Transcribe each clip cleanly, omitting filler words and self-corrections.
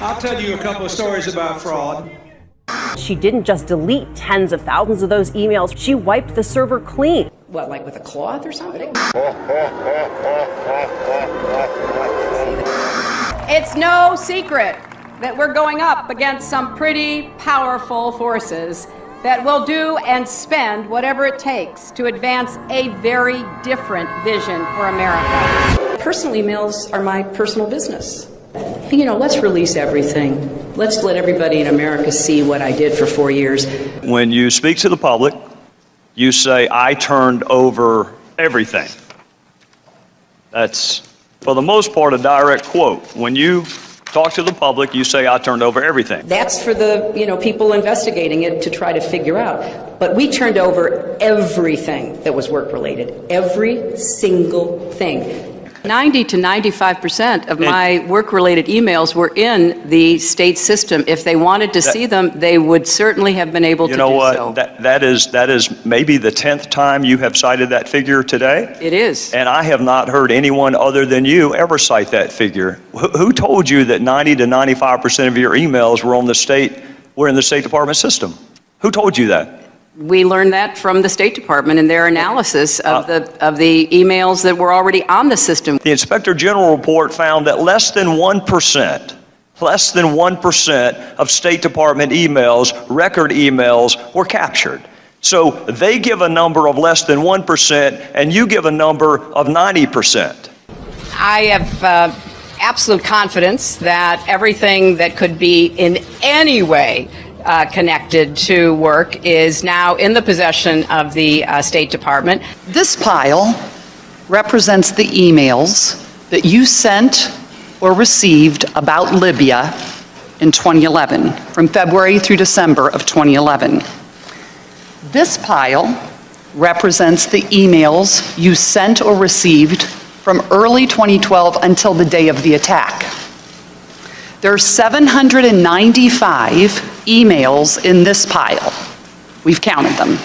I'll tell you a couple of stories about fraud. She didn't just delete tens of thousands of those emails, she wiped the server clean. What, like with a cloth or something? It's no secret that we're going up against some pretty powerful forces that will do and spend whatever it takes to advance a very different vision for America. Personal emails are my personal business. You know, let's release everything. Let's let everybody in America see what I did for 4 years. When you speak to the public, you say, I turned over everything. That's, for the most part, a direct quote. When you talk to the public, you say, I turned over everything. That's for the, people investigating it to try to figure out. But we turned over everything that was work-related. Every single thing. 90 to 95% of my work-related emails were in the state system. If they wanted to see them, they would certainly have been able to do so. You know what? That is maybe the 10th time you have cited that figure today. It is. And I have not heard anyone other than you ever cite that figure. Who told you that 90 to 95% of your emails were in the State Department system? Who told you that? We learned that from the State Department in their analysis of the emails that were already on the system. The Inspector General report found that less than 1% of State Department emails, record emails, were captured. So they give a number of less than 1%, and you give a number of 90%. I have absolute confidence that everything that could be in any way connected to work is now in the possession of the State Department. This pile represents the emails that you sent or received about Libya in 2011, from February through December of 2011. This pile represents the emails you sent or received from early 2012 until the day of the attack. There are 795 emails in this pile. We've counted them.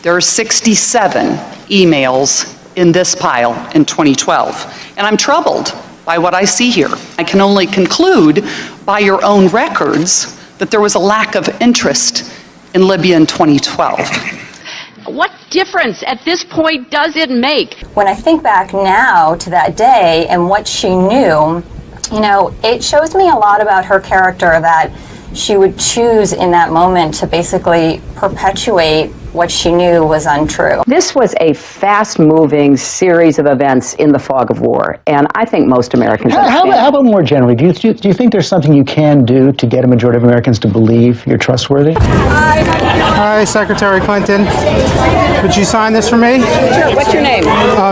There are 67 emails in this pile in 2012. And I'm troubled by what I see here. I can only conclude by your own records that there was a lack of interest in Libya in 2012. What difference at this point does it make? When I think back now to that day and what she knew, it shows me a lot about her character, that she would choose in that moment to basically perpetuate what she knew was untrue. This was a fast-moving series of events in the fog of war, and I think most Americans understand. How about more generally? Do you think there's something you can do to get a majority of Americans to believe you're trustworthy? Hi, Secretary Clinton. Would you sign this for me? Sure. What's your name?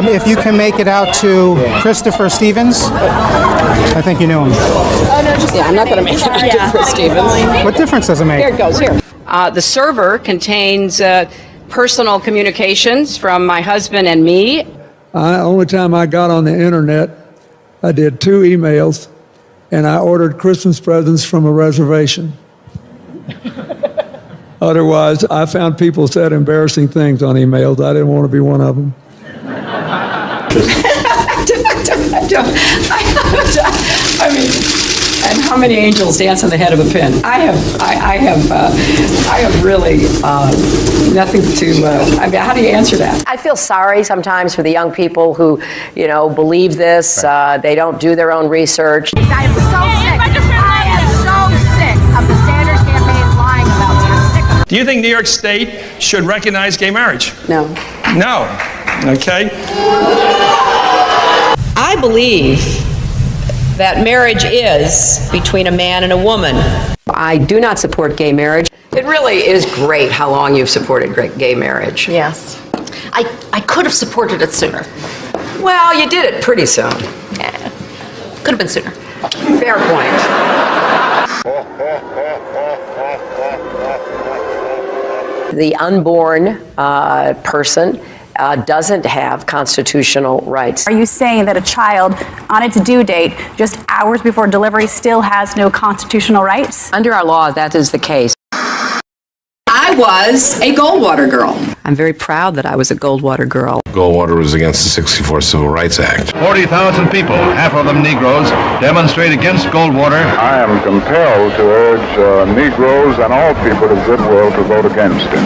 If you can make it out to Christopher Stevens. I think you knew him. Yeah, I'm not going to make it out to Chris Stevens. What difference does it make? Here it goes, here. The server contains personal communications from my husband and me. Only time I got on the internet, I did 2 emails, and I ordered Christmas presents from a reservation. Otherwise, I found people said embarrassing things on emails. I didn't want to be one of them. I mean, and how many angels dance on the head of a pin? I have really nothing to. I mean, how do you answer that? I feel sorry sometimes for the young people who, believe this. They don't do their own research. I am so sick. I am so sick of the Sanders campaign lying about me. I'm sick of it. Do you think New York State should recognize gay marriage? No. No. Okay. I believe that marriage is between a man and a woman. I do not support gay marriage. It really is great how long you've supported gay marriage. Yes. I could have supported it sooner. Well, you did it pretty soon. Yeah. Could have been sooner. Fair point. The unborn person doesn't have constitutional rights. Are you saying that a child on its due date, just hours before delivery, still has no constitutional rights? Under our law, that is the case. I I was a Goldwater girl. I'm very proud that I was a Goldwater girl. Goldwater was against the 64 Civil Rights Act. 40,000 people, half of them Negroes, demonstrate against Goldwater. I am compelled to urge Negroes and all people of goodwill to vote against him.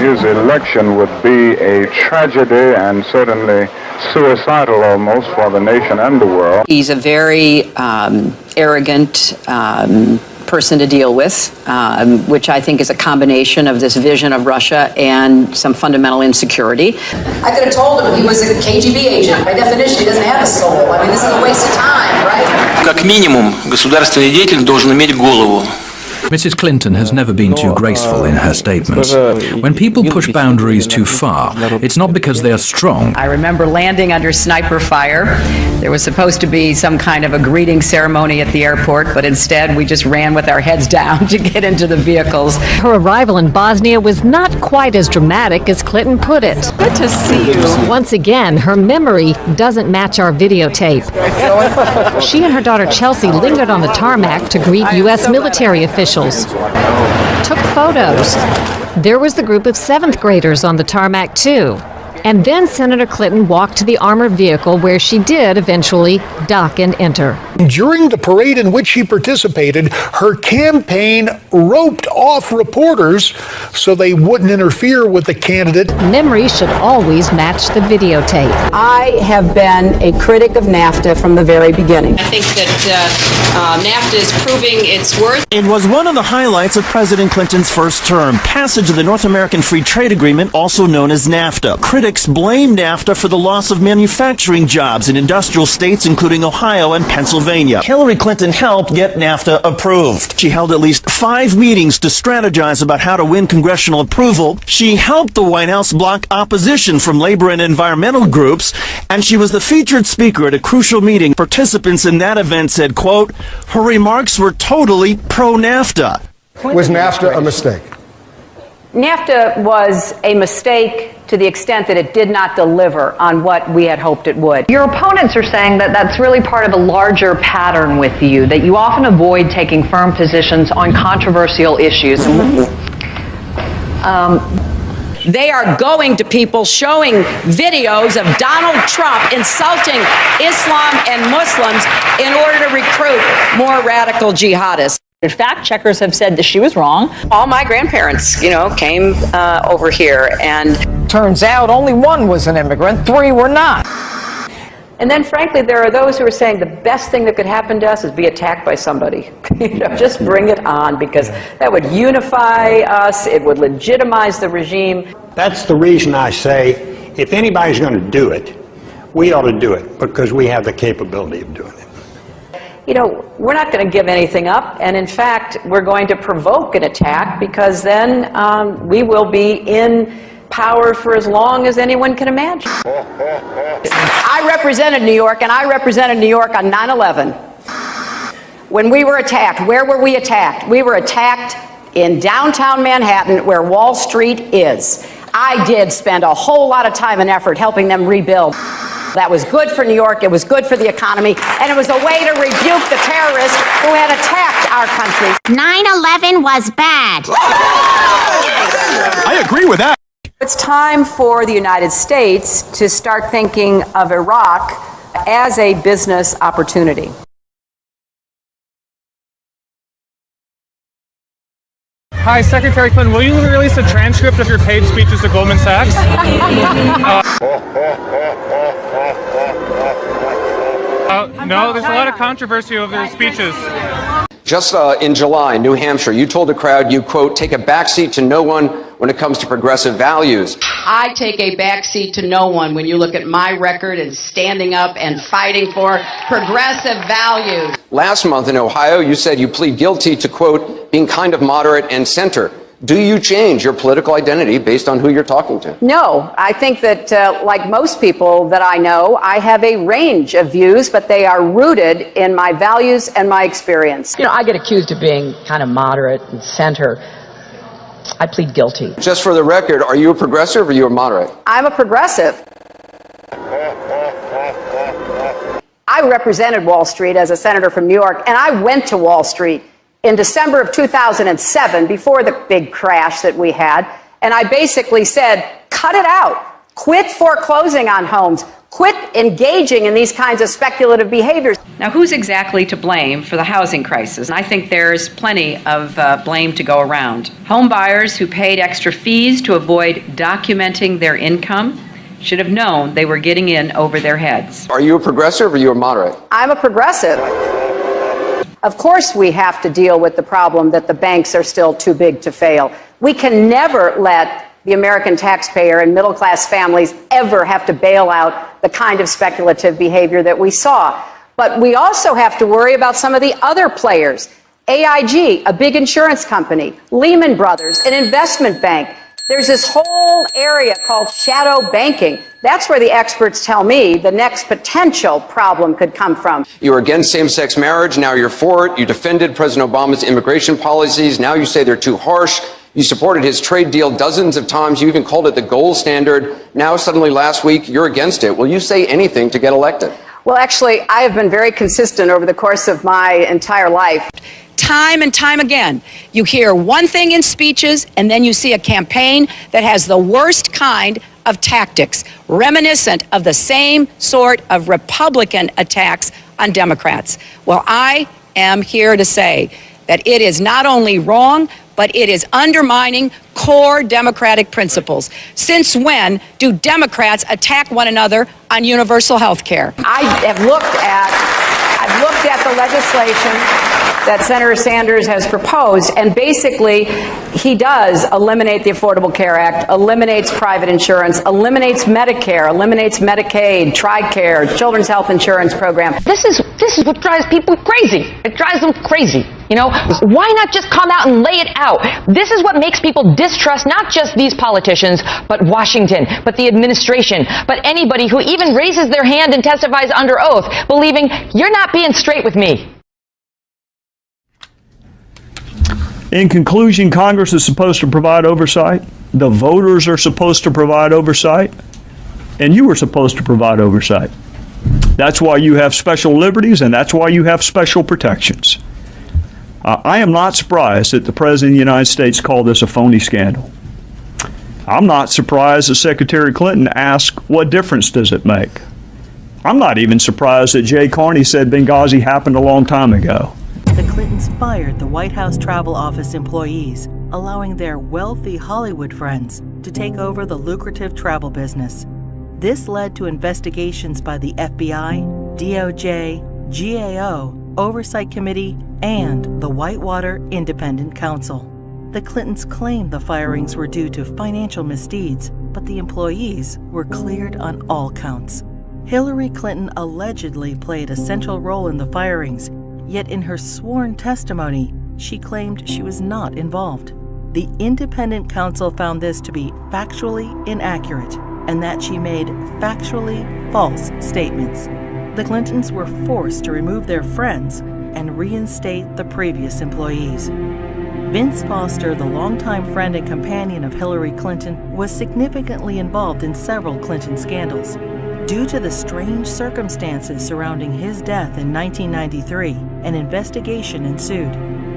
His election would be a tragedy and certainly suicidal almost for the nation and the world. He's a very arrogant person to deal with, which I think is a combination of this vision of Russia and some fundamental insecurity. I could have told him he was a KGB agent. By definition, he doesn't have a soul. I mean, this is a waste of time, right? Как минимум, государственный деятель должен иметь голову. Mrs. Clinton has never been too graceful in her statements. When people push boundaries too far, it's not because they are strong. I remember landing under sniper fire. There was supposed to be some kind of a greeting ceremony at the airport, but instead we just ran with our heads down to get into the vehicles. Her arrival in Bosnia was not quite as dramatic as Clinton put it. Good to see you. Once again, her memory doesn't match our videotape. She and her daughter Chelsea lingered on the tarmac to greet U.S. military officials. Took photos. There was the group of 7th graders on the tarmac too. And then Senator Clinton walked to the armored vehicle where she did eventually dock and enter. During the parade in which she participated, her campaign roped off reporters so they wouldn't interfere with the candidate. Memory should always match the videotape. I have been a critic of NAFTA from the very beginning. I think that NAFTA is proving its worth. It was one of the highlights of President Clinton's first term, passage of the North American Free Trade Agreement, also known as NAFTA. Critics blame NAFTA for the loss of manufacturing jobs in industrial states, including Ohio and Pennsylvania. Hillary Clinton helped get NAFTA approved. She held at least 5 meetings to strategize about how to win congressional approval. She helped the White House block opposition from labor and environmental groups, and she was the featured speaker at a crucial meeting. Participants in that event said, quote, her remarks were totally pro-NAFTA. Was NAFTA a mistake? NAFTA was a mistake to the extent that it did not deliver on what we had hoped it would. Your opponents are saying that that's really part of a larger pattern with you, that you often avoid taking firm positions on controversial issues. They are going to people showing videos of Donald Trump insulting Islam and Muslims in order to recruit more radical jihadists. Fact checkers have said that she was wrong. All my grandparents, came over here, and turns out only one was an immigrant, 3 were not. And then, frankly, there are those who are saying the best thing that could happen to us is be attacked by somebody. Just bring it on, because that would unify us, it would legitimize the regime. That's the reason I say, if anybody's going to do it, we ought to do it, because we have the capability of doing it. We're not going to give anything up, and in fact, we're going to provoke an attack, because then we will be in power for as long as anyone can imagine. I represented New York, and I represented New York on 9/11. When we were attacked, where were we attacked? We were attacked in downtown Manhattan, where Wall Street is. I did spend a whole lot of time and effort helping them rebuild. That was good for New York, it was good for the economy, and it was a way to rebuke the terrorists who had attacked our country. 9/11 was bad. I agree with that. It's time for the United States to start thinking of Iraq as a business opportunity. Hi, Secretary Clinton, will you release a transcript of your paid speeches to Goldman Sachs? No, there's a lot of controversy over their speeches. Just in July, New Hampshire, you told the crowd you, quote, take a backseat to no one when it comes to progressive values. I take a backseat to no one when you look at my record and standing up and fighting for progressive values. Last month in Ohio, you said you plead guilty to, quote, being kind of moderate and center. Do you change your political identity based on who you're talking to? No, I think that like most people that I know, I have a range of views, but they are rooted in my values and my experience. I get accused of being kind of moderate and center. I plead guilty. Just for the record, are you a progressive or are you a moderate? I'm a progressive. I represented Wall Street as a senator from New York, and I went to Wall Street in December of 2007, before the big crash that we had, and I basically said, cut it out. Quit foreclosing on homes. Quit engaging in these kinds of speculative behaviors. Now, who's exactly to blame for the housing crisis? I think there's plenty of blame to go around. Home buyers who paid extra fees to avoid documenting their income should have known they were getting in over their heads. Are you a progressive or are you a moderate? I'm a progressive. Of course, we have to deal with the problem that the banks are still too big to fail. We can never let the American taxpayer and middle-class families ever have to bail out the kind of speculative behavior that we saw. But we also have to worry about some of the other players. AIG, a big insurance company, Lehman Brothers, an investment bank. There's this whole area called shadow banking. That's where the experts tell me the next potential problem could come from. You were against same-sex marriage, now you're for it. You defended President Obama's immigration policies, now you say they're too harsh. You supported his trade deal dozens of times. You even called it the gold standard. Now, suddenly last week, you're against it. Will you say anything to get elected? Well, actually, I have been very consistent over the course of my entire life. Time and time again, you hear one thing in speeches, and then you see a campaign that has the worst kind of tactics, reminiscent of the same sort of Republican attacks on Democrats. Well, I am here to say that it is not only wrong, but it is undermining core democratic principles. Since when do Democrats attack one another on universal health care? I've looked at the legislation that Senator Sanders has proposed, and basically he does eliminate the Affordable Care Act, eliminates private insurance, eliminates Medicare, eliminates Medicaid, TRICARE, Children's Health Insurance Program. This is what drives people crazy. It drives them crazy. You know, why not just come out and lay it out? This is what makes people distrust not just these politicians, but Washington, but the administration, but anybody who even raises their hand and testifies under oath, believing you're not being straight with me. In conclusion, Congress is supposed to provide oversight. The voters are supposed to provide oversight. And you were supposed to provide oversight. That's why you have special liberties, and that's why you have special protections. I am not surprised that the President of the United States called this a phony scandal. I'm not surprised that Secretary Clinton asked, what difference does it make? I'm not even surprised that Jay Carney said Benghazi happened a long time ago. The Clintons fired the White House Travel Office employees, allowing their wealthy Hollywood friends to take over the lucrative travel business. This led to investigations by the FBI, DOJ, GAO, Oversight Committee, and the Whitewater Independent Counsel. The Clintons claimed the firings were due to financial misdeeds, but the employees were cleared on all counts. Hillary Clinton allegedly played a central role in the firings, yet in her sworn testimony, she claimed she was not involved. The independent counsel found this to be factually inaccurate and that she made factually false statements. The Clintons were forced to remove their friends and reinstate the previous employees. Vince Foster, the longtime friend and companion of Hillary Clinton, was significantly involved in several Clinton scandals. Due to the strange circumstances surrounding his death in 1993, an investigation ensued.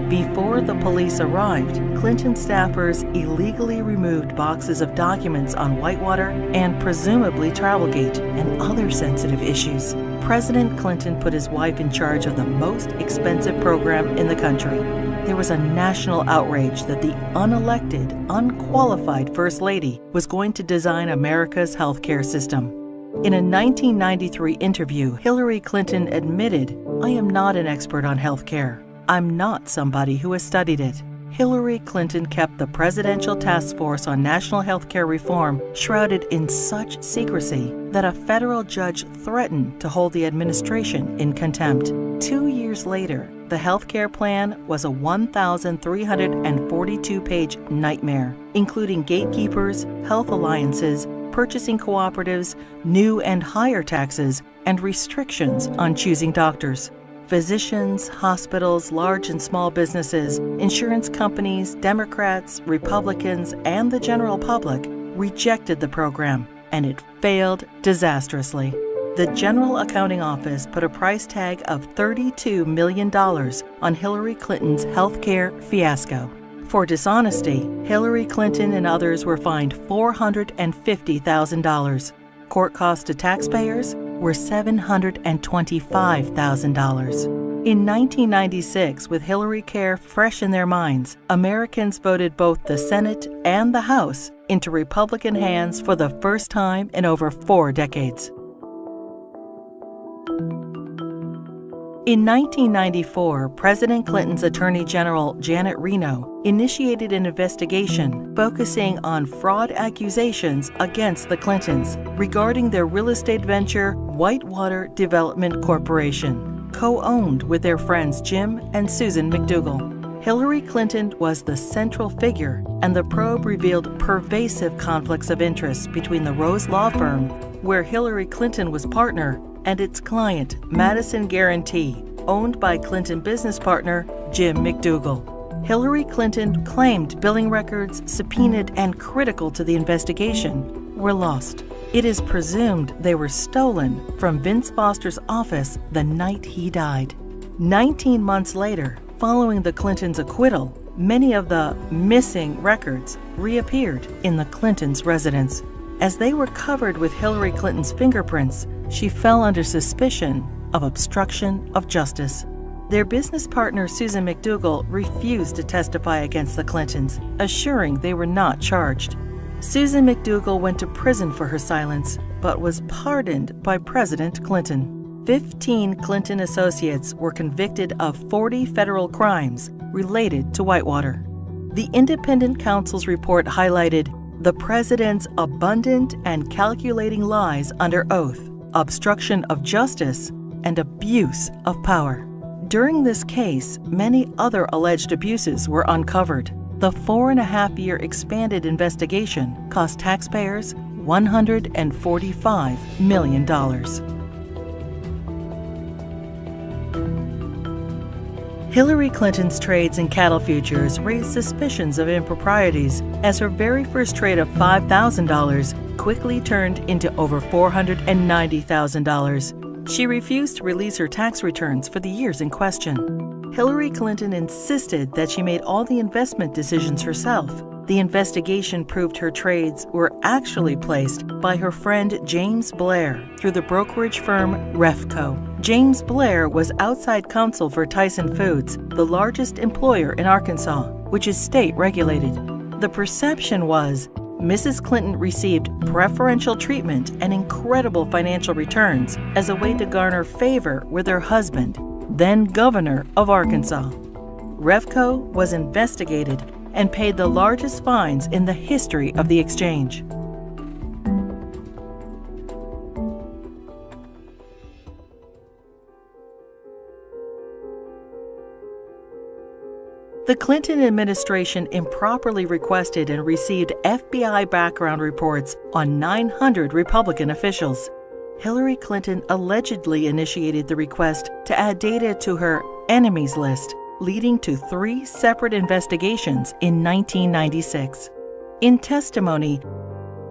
Before the police arrived, Clinton staffers illegally removed boxes of documents on Whitewater and presumably Travelgate and other sensitive issues. President Clinton put his wife in charge of the most expensive program in the country. There was a national outrage that the unelected, unqualified First Lady was going to design America's healthcare system. In a 1993 interview, Hillary Clinton admitted, "I am not an expert on healthcare. I'm not somebody who has studied it." Hillary Clinton kept the Presidential Task Force on National Healthcare Reform shrouded in such secrecy that a federal judge threatened to hold the administration in contempt. 2 years later, the healthcare plan was a 1,342-page nightmare, including gatekeepers, health alliances, purchasing cooperatives, new and higher taxes, and restrictions on choosing doctors. Physicians, hospitals, large and small businesses, insurance companies, Democrats, Republicans, and the general public rejected the program, and it failed disastrously. the General Accounting Office put a price tag of $32 million on Hillary Clinton's healthcare fiasco. For dishonesty, Hillary Clinton and others were fined $450,000. Court costs to taxpayers were $725,000. In 1996, with Hillary Care fresh in their minds, Americans voted both the Senate and the House into Republican hands for the first time in over 4 decades. In 1994, President Clinton's Attorney General Janet Reno initiated an investigation focusing on fraud accusations against the Clintons regarding their real estate venture, Whitewater Development Corporation, co-owned with their friends Jim and Susan McDougal. Hillary Clinton was the central figure, and the probe revealed pervasive conflicts of interest between the Rose Law Firm, where Hillary Clinton was partner, and its client, Madison Guarantee, owned by Clinton business partner Jim McDougal. Hillary Clinton claimed billing records subpoenaed and critical to the investigation were lost. It is presumed they were stolen from Vince Foster's office the night he died. 19 months later, following the Clintons' acquittal, many of the missing records reappeared in the Clintons' residence. As they were covered with Hillary Clinton's fingerprints, she fell under suspicion of obstruction of justice. Their business partner, Susan McDougal, refused to testify against the Clintons, assuring they were not charged. Susan McDougal went to prison for her silence, but was pardoned by President Clinton. 15 Clinton associates were convicted of 40 federal crimes related to Whitewater. The independent counsel's report highlighted the president's abundant and calculating lies under oath, obstruction of justice, and abuse of power. During this case, many other alleged abuses were uncovered. The 4.5-year expanded investigation cost taxpayers $145 million. Hillary Clinton's trades in cattle futures raised suspicions of improprieties as her very first trade of $5,000 quickly turned into over $490,000. She refused to release her tax returns for the years in question. Hillary Clinton insisted that she made all the investment decisions herself. The investigation proved her trades were actually placed by her friend James Blair through the brokerage firm Refco. James Blair was outside counsel for Tyson Foods, the largest employer in Arkansas, which is state regulated. The perception was Mrs. Clinton received preferential treatment and incredible financial returns as a way to garner favor with her husband, then governor of Arkansas. Refco was investigated and paid the largest fines in the history of the exchange. The Clinton administration improperly requested and received FBI background reports on 900 Republican officials. Hillary Clinton allegedly initiated the request to add data to her enemies list, leading to 3 separate investigations in 1996. In testimony,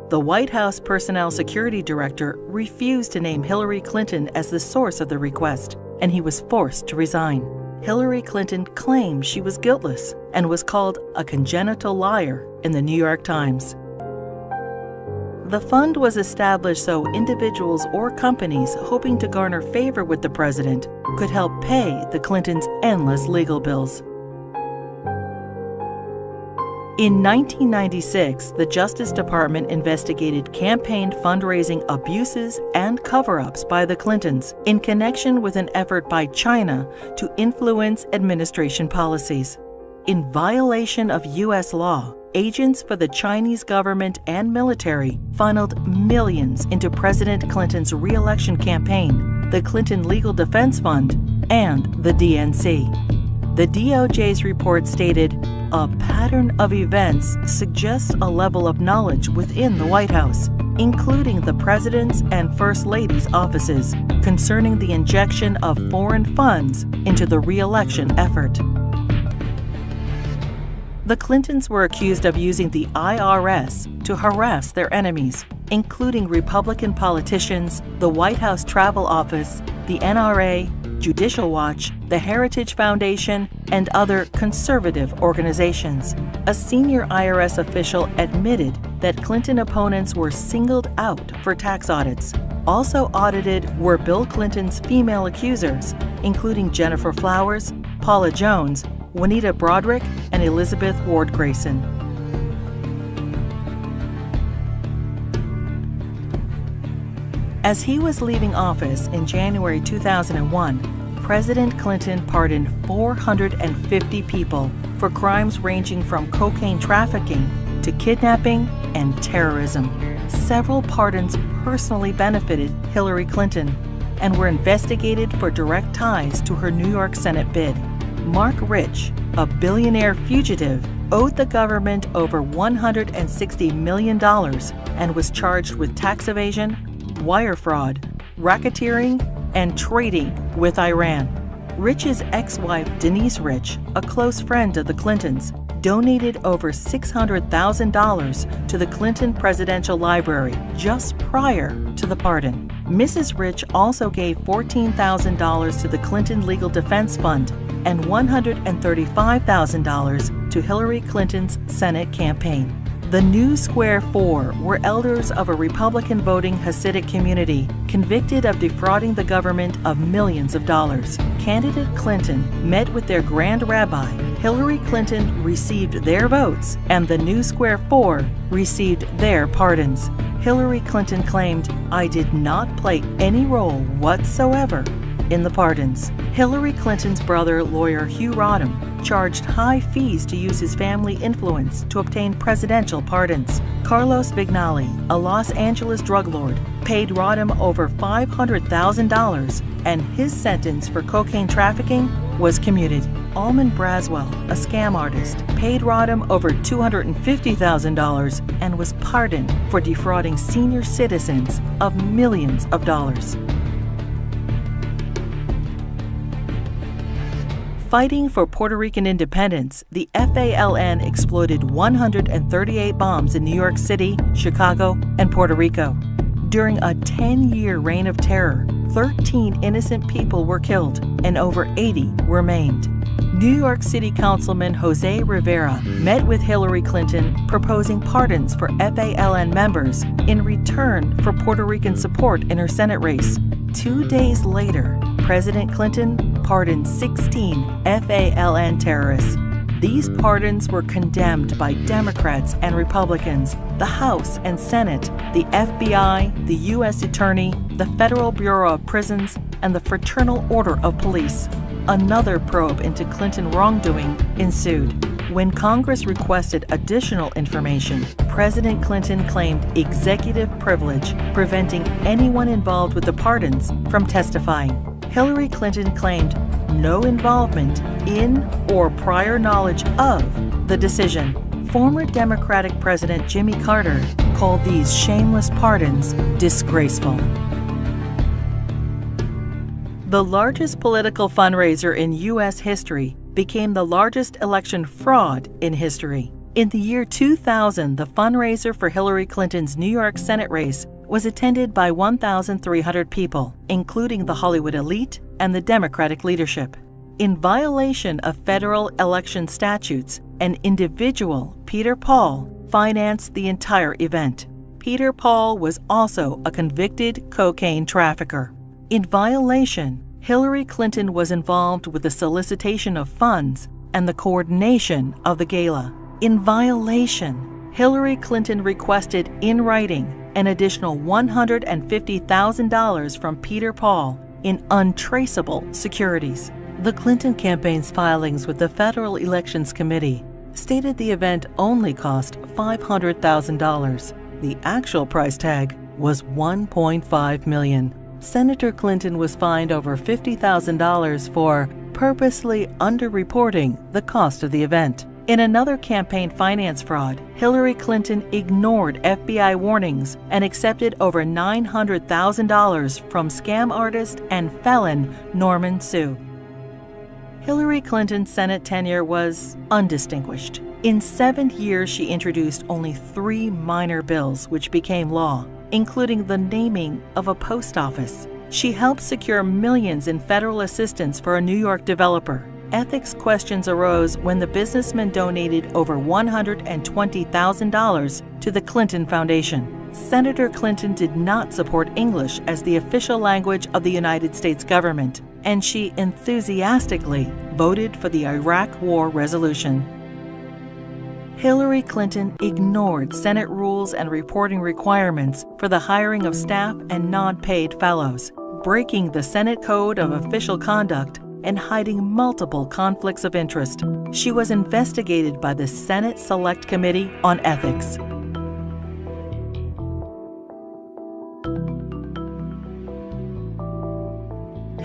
the White House Personnel Security Director refused to name Hillary Clinton as the source of the request, and he was forced to resign. Hillary Clinton claimed she was guiltless and was called a congenital liar in the New York Times. The fund was established so individuals or companies hoping to garner favor with the president could help pay the Clintons' endless legal bills. In 1996, the Justice Department investigated campaign fundraising abuses and cover-ups by the Clintons in connection with an effort by China to influence administration policies. In violation of U.S. law, agents for the Chinese government and military funneled millions into President Clinton's re-election campaign, the Clinton Legal Defense Fund, and the DNC. The DOJ's report stated, "A pattern of events suggests a level of knowledge within the White House, including the President's and First Lady's offices, concerning the injection of foreign funds into the re-election effort." The Clintons were accused of using the IRS to harass their enemies including Republican politicians, the White House Travel Office, the NRA, Judicial Watch, the Heritage Foundation, and other conservative organizations. A senior IRS official admitted that Clinton opponents were singled out for tax audits. Also audited were Bill Clinton's female accusers, including Jennifer Flowers, Paula Jones, Juanita Broaddrick, and Elizabeth Ward Grayson. As he was leaving office in January 2001, President Clinton pardoned 450 people for crimes ranging from cocaine trafficking to kidnapping and terrorism. Several pardons personally benefited Hillary Clinton and were investigated for direct ties to her New York Senate bid. Mark Rich, a billionaire fugitive, owed the government over $160 million and was charged with tax evasion, wire fraud, racketeering, and trading with Iran. Rich's ex-wife, Denise Rich, a close friend of the Clintons, donated over $600,000 to the Clinton Presidential Library just prior to the pardon. Mrs. Rich also gave $14,000 to the Clinton Legal Defense Fund and $135,000 to Hillary Clinton's Senate campaign. The new Square Four were elders of a Republican voting Hasidic community convicted of defrauding the government of millions of dollars. Candidate Clinton met with their grand rabbi. Hillary Clinton received their votes, and the new Square Four received their pardons. Hillary Clinton claimed, "I did not play any role whatsoever in the pardons." Hillary Clinton's brother, lawyer Hugh Rodham, charged high fees to use his family influence to obtain presidential pardons. Carlos Vignali, a Los Angeles drug lord, paid Rodham over $500,000, and his sentence for cocaine trafficking was commuted. Almond Braswell, a scam artist, paid Rodham over $250,000 and was pardoned for defrauding senior citizens of millions of dollars. Fighting for Puerto Rican independence, the FALN exploded 138 bombs in New York City, Chicago, and Puerto Rico. During a 10-year reign of terror, 13 innocent people were killed and over 80 were maimed. New York City Councilman Jose Rivera met with Hillary Clinton proposing pardons for FALN members in return for Puerto Rican support in her Senate race. 2 days later, President Clinton pardoned 16 FALN terrorists. These pardons were condemned by Democrats and Republicans, the House and Senate, the FBI, the U.S. Attorney, the Federal Bureau of Prisons, and the Fraternal Order of Police. Another probe into Clinton wrongdoing ensued. When Congress requested additional information, President Clinton claimed executive privilege, preventing anyone involved with the pardons from testifying. Hillary Clinton claimed no involvement in or prior knowledge of the decision. Former Democratic President Jimmy Carter called these shameless pardons disgraceful. The largest political fundraiser in U.S. history became the largest election fraud in history. In the year 2000, the fundraiser for Hillary Clinton's New York Senate race was attended by 1,300 people, including the Hollywood elite and the Democratic leadership. In violation of federal election statutes, an individual, Peter Paul, financed the entire event. Peter Paul was also a convicted cocaine trafficker. In violation, Hillary Clinton was involved with the solicitation of funds and the coordination of the gala. In violation, Hillary Clinton requested in writing an additional $150,000 from Peter Paul in untraceable securities. The Clinton campaign's filings with the Federal Elections Committee stated the event only cost $500,000. The actual price tag was $1.5 million. Senator Clinton was fined over $50,000 for purposely underreporting the cost of the event. In another campaign finance fraud, Hillary Clinton ignored FBI warnings and accepted over $900,000 from scam artist and felon Norman Sue. Hillary Clinton's Senate tenure was undistinguished. In 7 years, she introduced only 3 minor bills which became law. including the naming of a post office. She helped secure millions in federal assistance for a New York developer. Ethics questions arose when the businessman donated over $120,000 to the Clinton Foundation. Senator Clinton did not support English as the official language of the United States government, and she enthusiastically voted for the Iraq War resolution. Hillary Clinton ignored Senate rules and reporting requirements for the hiring of staff and non-paid fellows, breaking the Senate Code of Official Conduct and hiding multiple conflicts of interest. She was investigated by the Senate Select Committee on Ethics.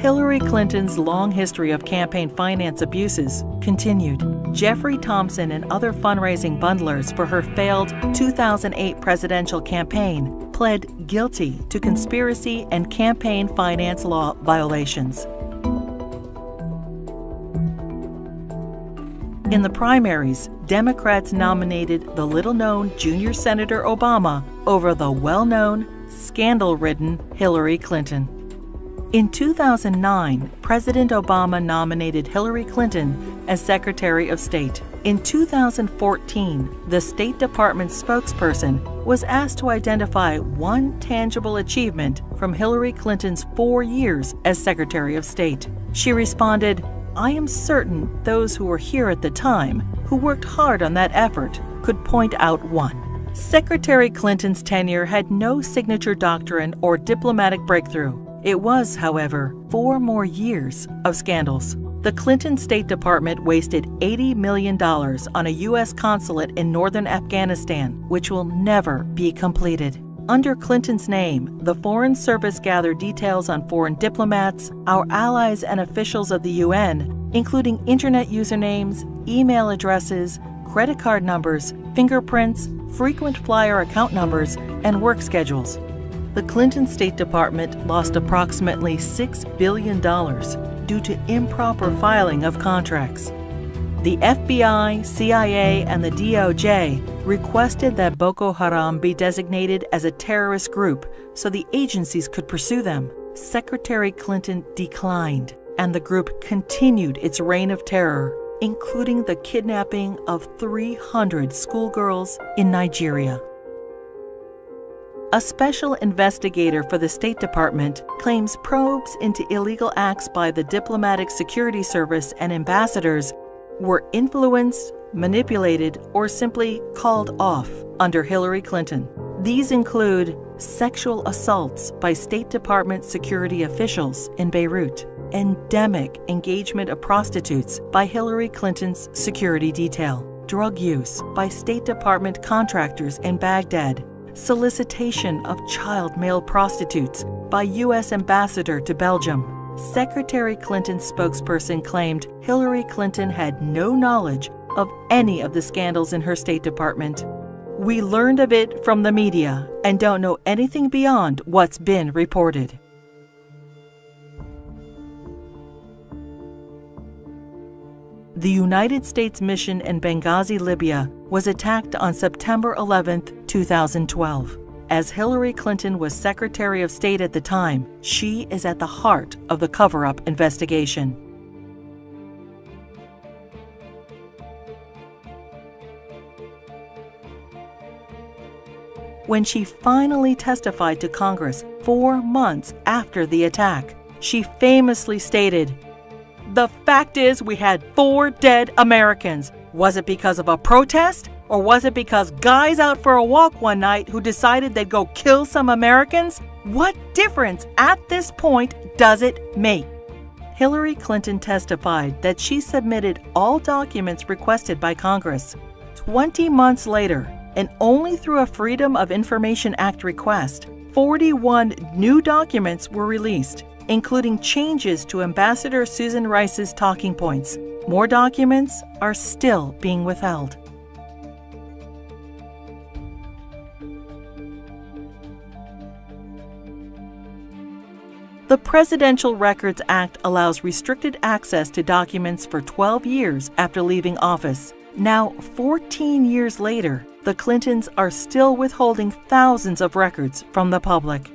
Hillary Clinton's long history of campaign finance abuses continued. Jeffrey Thompson and other fundraising bundlers for her failed 2008 presidential campaign pled guilty to conspiracy and campaign finance law violations. In the primaries, Democrats nominated the little-known junior Senator Obama over the well-known, scandal-ridden Hillary Clinton. In 2009, President Obama nominated Hillary Clinton as Secretary of State. In 2014, the State Department spokesperson was asked to identify one tangible achievement from Hillary Clinton's 4 years as Secretary of State. She responded, "I am certain those who were here at the time, who worked hard on that effort, could point out one." Secretary Clinton's tenure had no signature doctrine or diplomatic breakthrough. It was, however, 4 more years of scandals. The Clinton State Department wasted $80 million on a U.S. consulate in northern Afghanistan, which will never be completed. Under Clinton's name, the Foreign Service gathered details on foreign diplomats, our allies and officials of the UN, including internet usernames, email addresses, credit card numbers, fingerprints, frequent flyer account numbers, and work schedules. The Clinton State Department lost approximately $6 billion due to improper filing of contracts. The FBI, CIA, and the DOJ requested that Boko Haram be designated as a terrorist group so the agencies could pursue them. Secretary Clinton declined, and the group continued its reign of terror, including the kidnapping of 300 schoolgirls in Nigeria. A special investigator for the State Department claims probes into illegal acts by the Diplomatic Security Service and ambassadors were influenced, manipulated, or simply called off under Hillary Clinton. These include sexual assaults by State Department security officials in Beirut, endemic engagement of prostitutes by Hillary Clinton's security detail, drug use by State Department contractors in Baghdad, solicitation of child male prostitutes by U.S. ambassador to Belgium. Secretary Clinton's spokesperson claimed Hillary Clinton had no knowledge of any of the scandals in her State Department. "We learned of it from the media and don't know anything beyond what's been reported." The United States mission in Benghazi, Libya, was attacked on September 11, 2012. As Hillary Clinton was Secretary of State at the time, she is at the heart of the cover-up investigation. When she finally testified to Congress 4 months after the attack, she famously stated, "The fact is we had 4 dead Americans. Was it because of a protest? Or was it because guys out for a walk one night who decided they'd go kill some Americans? What difference at this point does it make?" Hillary Clinton testified that she submitted all documents requested by Congress. 20 months later, and only through a Freedom of Information Act request, 41 new documents were released, including changes to Ambassador Susan Rice's talking points. More documents are still being withheld. The Presidential Records Act allows restricted access to documents for 12 years after leaving office. Now, 14 years later, the Clintons are still withholding thousands of records from the public.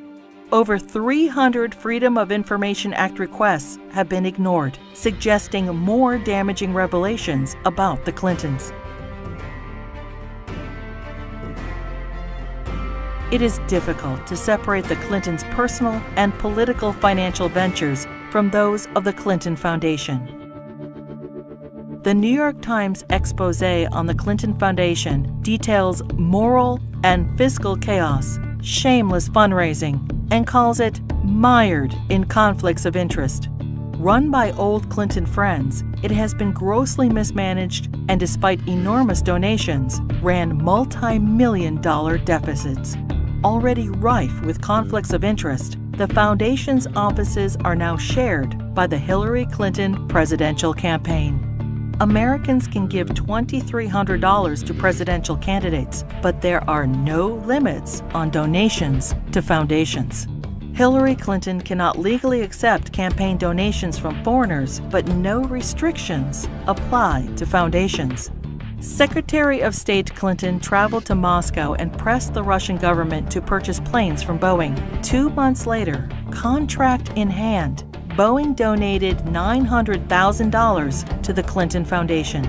Over 300 Freedom of Information Act requests have been ignored, suggesting more damaging revelations about the Clintons. It is difficult to separate the Clintons' personal and political financial ventures from those of the Clinton Foundation. The New York Times expose on the Clinton Foundation details moral and fiscal chaos, shameless fundraising, and calls it mired in conflicts of interest. Run by old Clinton friends, it has been grossly mismanaged and, despite enormous donations, ran multi-million-dollar deficits. Already rife with conflicts of interest, the foundation's offices are now shared by the Hillary Clinton presidential campaign. Americans can give $2,300 to presidential candidates, but there are no limits on donations to foundations. Hillary Clinton cannot legally accept campaign donations from foreigners, but no restrictions apply to foundations. Secretary of State Clinton traveled to Moscow and pressed the Russian government to purchase planes from Boeing. 2 months later, contract in hand, Boeing donated $900,000 to the Clinton Foundation.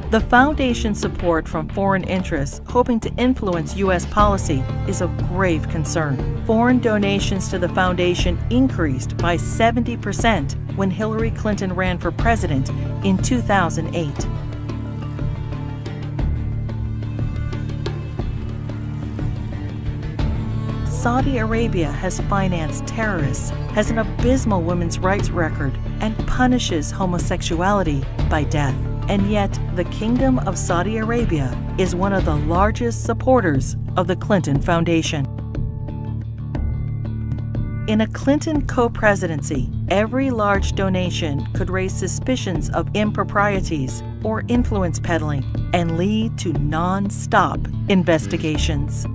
The foundation's support from foreign interests hoping to influence U.S. policy is of grave concern. Foreign donations to the foundation increased by 70% when Hillary Clinton ran for president in 2008. Saudi Arabia has financed terrorists, has an abysmal women's rights record, and punishes homosexuality by death. And yet, the Kingdom of Saudi Arabia is one of the largest supporters of the Clinton Foundation. In a Clinton co-presidency, every large donation could raise suspicions of improprieties or influence peddling and lead to non-stop investigations.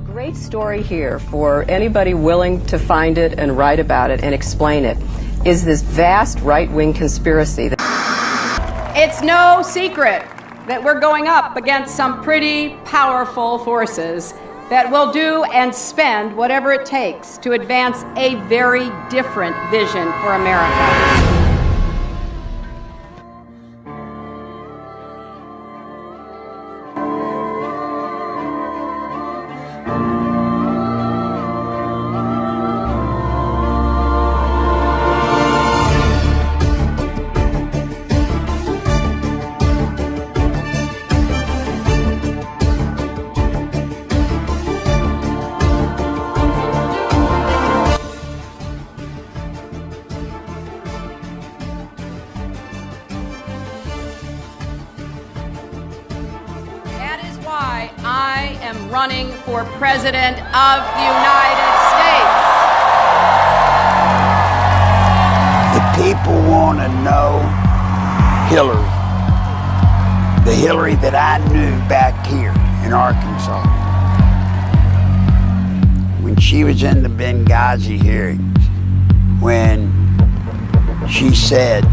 Great story here for anybody willing to find it and write about it and explain it is this vast right-wing conspiracy. It's no secret that we're going up against some pretty powerful forces that will do and spend whatever it takes to advance a very different vision for America. I am running for President of the United States. The people want to know Hillary. The Hillary that I knew back here in Arkansas. When she was in the Benghazi hearings, when she said,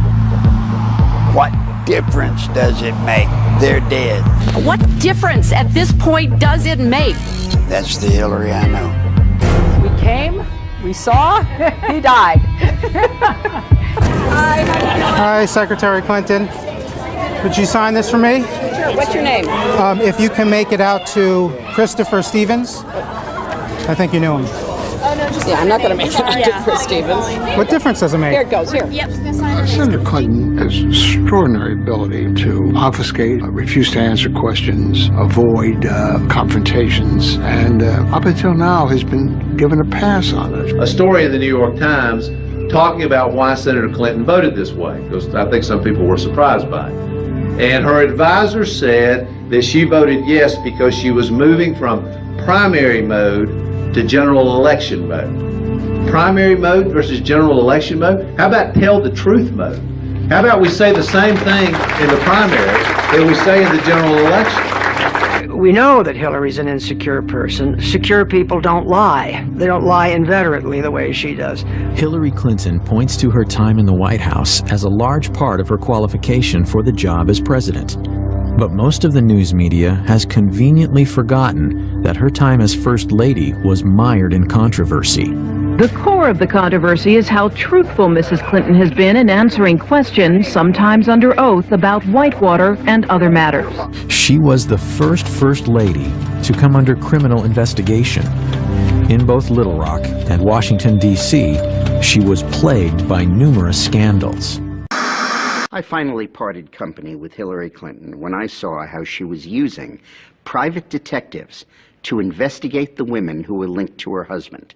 "What difference does it make? They're dead." What difference at this point does it make? That's the Hillary I know. We came, we saw, he died. Hi, Secretary Clinton. Would you sign this for me? Sure. What's your name? If you can make it out to Christopher Stevens. I think you knew him. Yeah, I'm not going to make it out to Chris Stevens. What difference does it make? Here it goes, here. Yep. Senator Clinton has extraordinary ability to obfuscate, refuse to answer questions, avoid confrontations, and up until now has been given a pass on it. A story in the New York Times talking about why Senator Clinton voted this way, because I think some people were surprised by it. And her advisor said that she voted yes because she was moving from primary mode to general election mode. Primary mode versus general election mode? How about tell the truth mode? How about we say the same thing in the primary that we say in the general election? We know that Hillary's an insecure person. Secure people don't lie. They don't lie inveterately the way she does. Hillary Clinton points to her time in the White House as a large part of her qualification for the job as president. But most of the news media has conveniently forgotten that her time as First Lady was mired in controversy. The core of the controversy is how truthful Mrs. Clinton has been in answering questions, sometimes under oath, about Whitewater and other matters. She was the First Lady to come under criminal investigation. In both Little Rock and Washington, D.C., she was plagued by numerous scandals. I finally parted company with Hillary Clinton when I saw how she was using private detectives to investigate the women who were linked to her husband.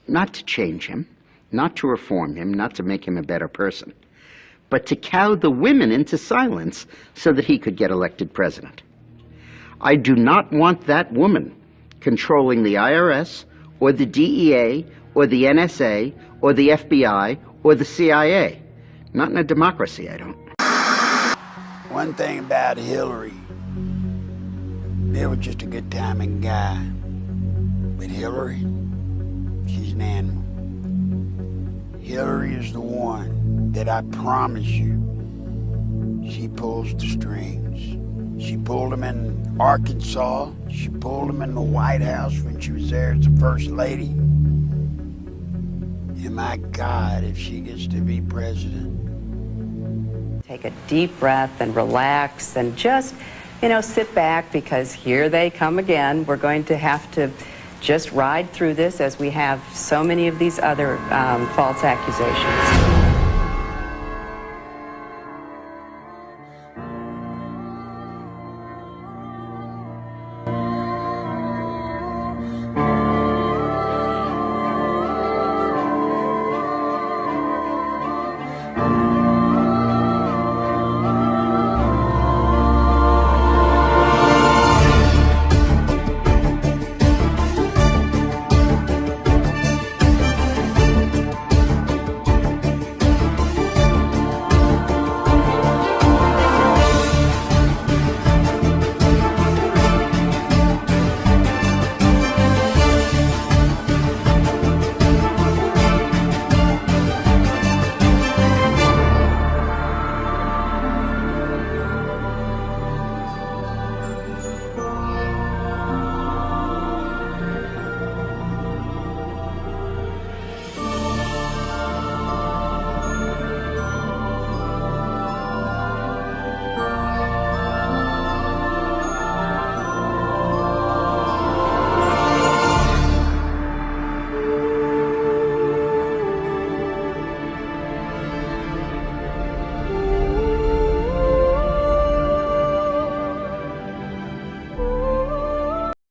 Not to change him, not to reform him, not to make him a better person, but to cow the women into silence so that he could get elected president. I do not want that woman controlling the IRS or the DEA or the NSA or the FBI or the CIA. Not in a democracy, I don't. One thing about Hillary, Bill was just a good timing guy. But Hillary, she's an animal. Hillary is the one that I promise you, she pulls the strings. She pulled them in Arkansas. She pulled them in the White House when she was there as the First Lady. And my God, if she gets to be president. Take a deep breath and relax and just, sit back, because here they come again. We're going to have to just ride through this, as we have so many of these other false accusations.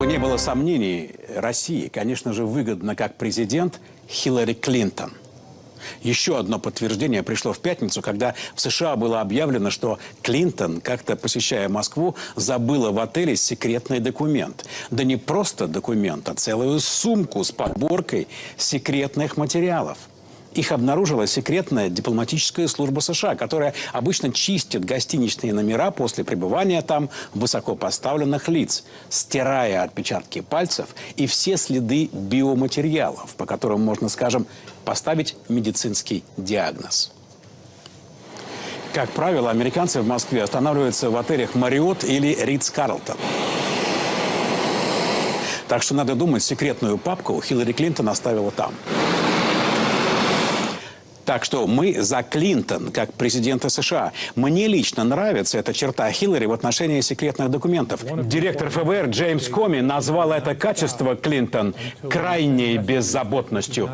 Не было сомнений, России, конечно же, выгодно как президент Хиллари Клинтон. Еще одно подтверждение пришло в пятницу, когда в США было объявлено, что Клинтон, как-то посещая Москву, забыла в отеле секретный документ. Да не просто документ, а целую сумку с подборкой секретных материалов. Их обнаружила секретная дипломатическая служба США, которая обычно чистит гостиничные номера после пребывания там высокопоставленных лиц, стирая отпечатки пальцев и все следы биоматериалов, по которым можно, скажем, поставить медицинский диагноз. Как правило, американцы в Москве останавливаются в отелях Марриотт или Ритц-Карлтон. Так что, надо думать, секретную папку Хиллари Клинтон оставила там. Так что мы за Клинтон, как президента США. Мне лично нравится эта черта Хиллари в отношении секретных документов. Директор ФБР Джеймс Коми назвал это качество Клинтон крайней беззаботностью.